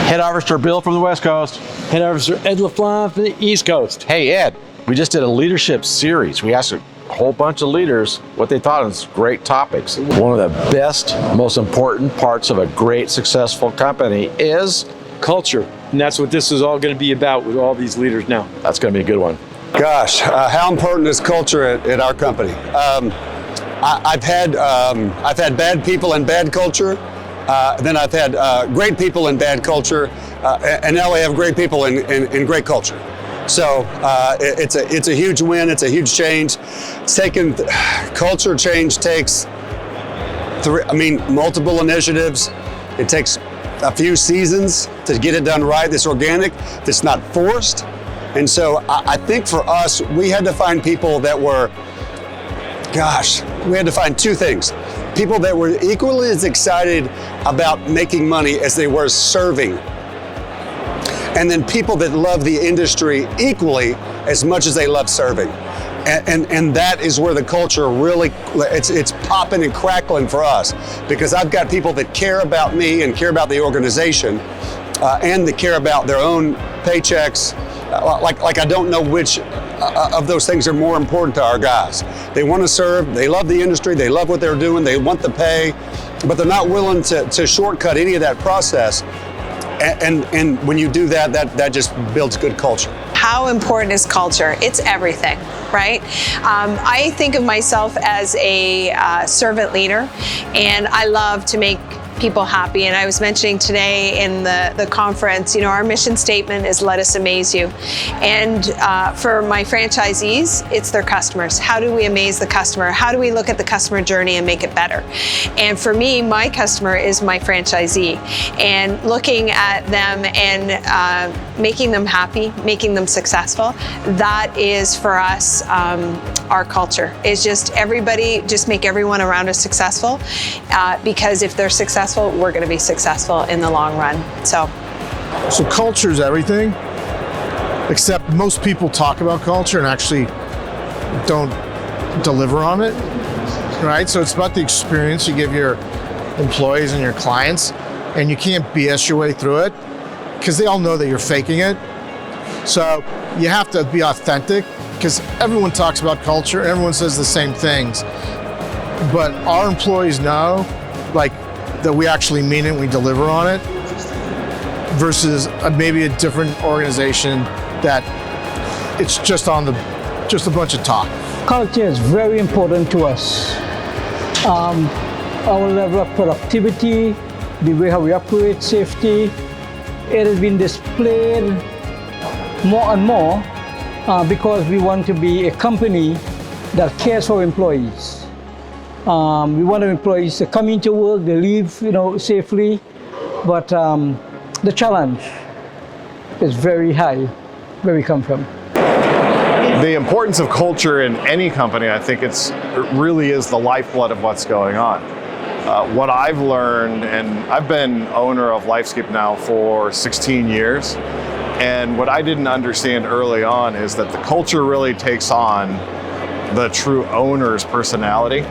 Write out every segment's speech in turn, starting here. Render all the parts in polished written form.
Head Harvester Bill from the West Coast. Head Harvester Ed LaFlamme from the East Coast. Hey, Ed, we just did a leadership series. We asked a whole bunch of leaders what they thought on some great topics. One of the best, most important parts of a great, successful company is culture. And that's what this is all going to be about with all these leaders now. That's going to be a good one. Gosh, how important is culture at our company? I've had bad people and bad culture. Then I've had great people and bad culture, and now we have great people and great culture. So it's a huge win. It's a huge change. Culture change takes multiple initiatives. It takes a few seasons to get it done right. It's organic. It's not forced. And so I think for us, we had to find people that were, we had to find two things. People that were equally as excited about making money as they were serving. And then people that love the industry equally as much as they love serving. And that is where the culture really, it's popping and crackling for us, because I've got people that care about me and care about the organization and that care about their own paychecks. Like I don't know which of those things are more important to our guys. They want to serve, they love the industry, they love what they're doing, they want the pay, but they're not willing to shortcut any of that process. And when you do that, that just builds good culture. How important is culture? It's everything, right? I think of myself as a servant leader, and I love to make people happy. And I was mentioning today in the conference, our mission statement is "Let us amaze you." And for my franchisees, it's their customers. How do we amaze the customer? How do we look at the customer journey and make it better? And for me, my customer is my franchisee. And looking at them and making them happy, making them successful, that is for us our culture. Is just everybody, just make everyone around us successful, because if they're successful, we're going to be successful in the long run. So culture is everything, except most people talk about culture and actually don't deliver on it, right? So it's about the experience you give your employees and your clients, and you can't BS your way through it because they all know that you're faking it. So you have to be authentic, because everyone talks about culture, everyone says the same things, but our employees know that we actually mean it, we deliver on it, versus maybe a different organization that it's just a bunch of talk. Culture is very important to us. Our level of productivity, the way how we operate, safety, it has been displayed more and more because we want to be a company that cares for employees. We want our employees to come into work, they leave, safely, but the challenge is very high where we come from. The importance of culture in any company, I think it really is the lifeblood of what's going on. What I've learned, and I've been owner of LifeScape now for 16 years, and what I didn't understand early on is that the culture really takes on the true owner's personality.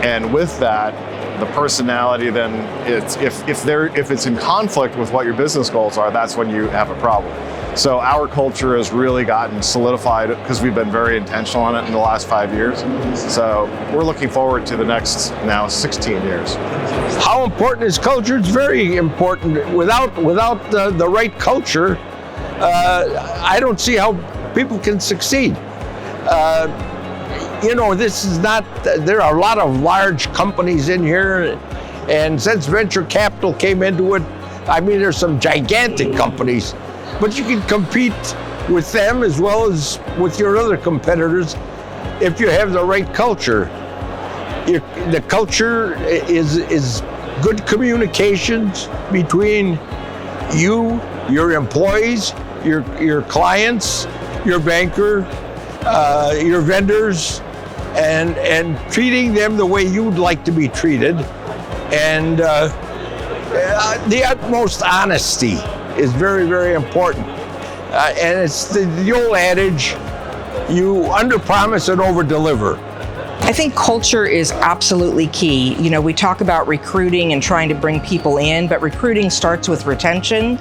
And with that, the personality then, if it's in conflict with what your business goals are, that's when you have a problem. So our culture has really gotten solidified because we've been very intentional on it in the last 5 years. So we're looking forward to the next now 16 years. How important is culture? It's very important. Without the right culture, I don't see how people can succeed. This is not, there are a lot of large companies in here, and since venture capital came into it, there's some gigantic companies, but you can compete with them as well as with your other competitors if you have the right culture. The culture is good communications between you, your employees, your clients, your banker, your vendors, and treating them the way you'd like to be treated, and the utmost honesty is very, very important. And it's the old adage, you under-promise and over-deliver. I think culture is absolutely key. You know, we talk about recruiting and trying to bring people in, but recruiting starts with retention.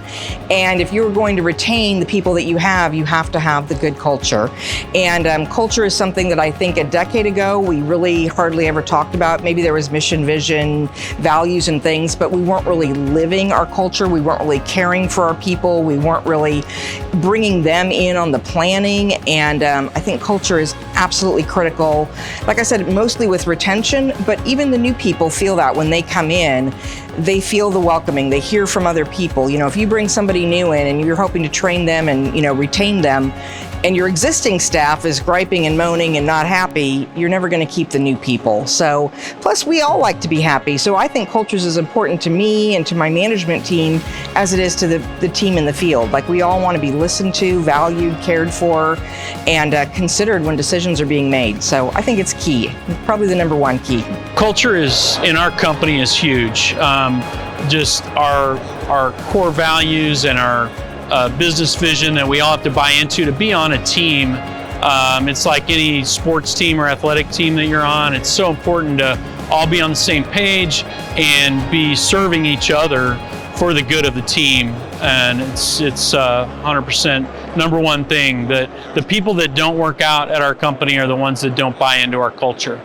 And if you're going to retain the people that you have to have the good culture. And culture is something that I think a decade ago we really hardly ever talked about. Maybe there was mission, vision, values and things, but we weren't really living our culture. We weren't really caring for our people. We weren't really bringing them in on the planning. And I think culture is absolutely critical. Like I said, mostly with retention, but even the new people feel that when they come in, they feel the welcoming. They hear from other people. You know, if you bring somebody new in and you're hoping to train them and, you know, retain them, and your existing staff is griping and moaning and not happy, you're never going to keep the new people. So, plus we all like to be happy. So I think culture is as important to me and to my management team as it is to the team in the field. Like, we all want to be listened to, valued, cared for, and considered when decisions are being made. So I think it's key, probably the number one key. Culture in our company is huge. Just our core values and our business vision that we all have to buy into to be on a team. It's like any sports team or athletic team that you're on. It's so important to all be on the same page and be serving each other for the good of the team. And it's 100% number one thing, that the people that don't work out at our company are the ones that don't buy into our culture.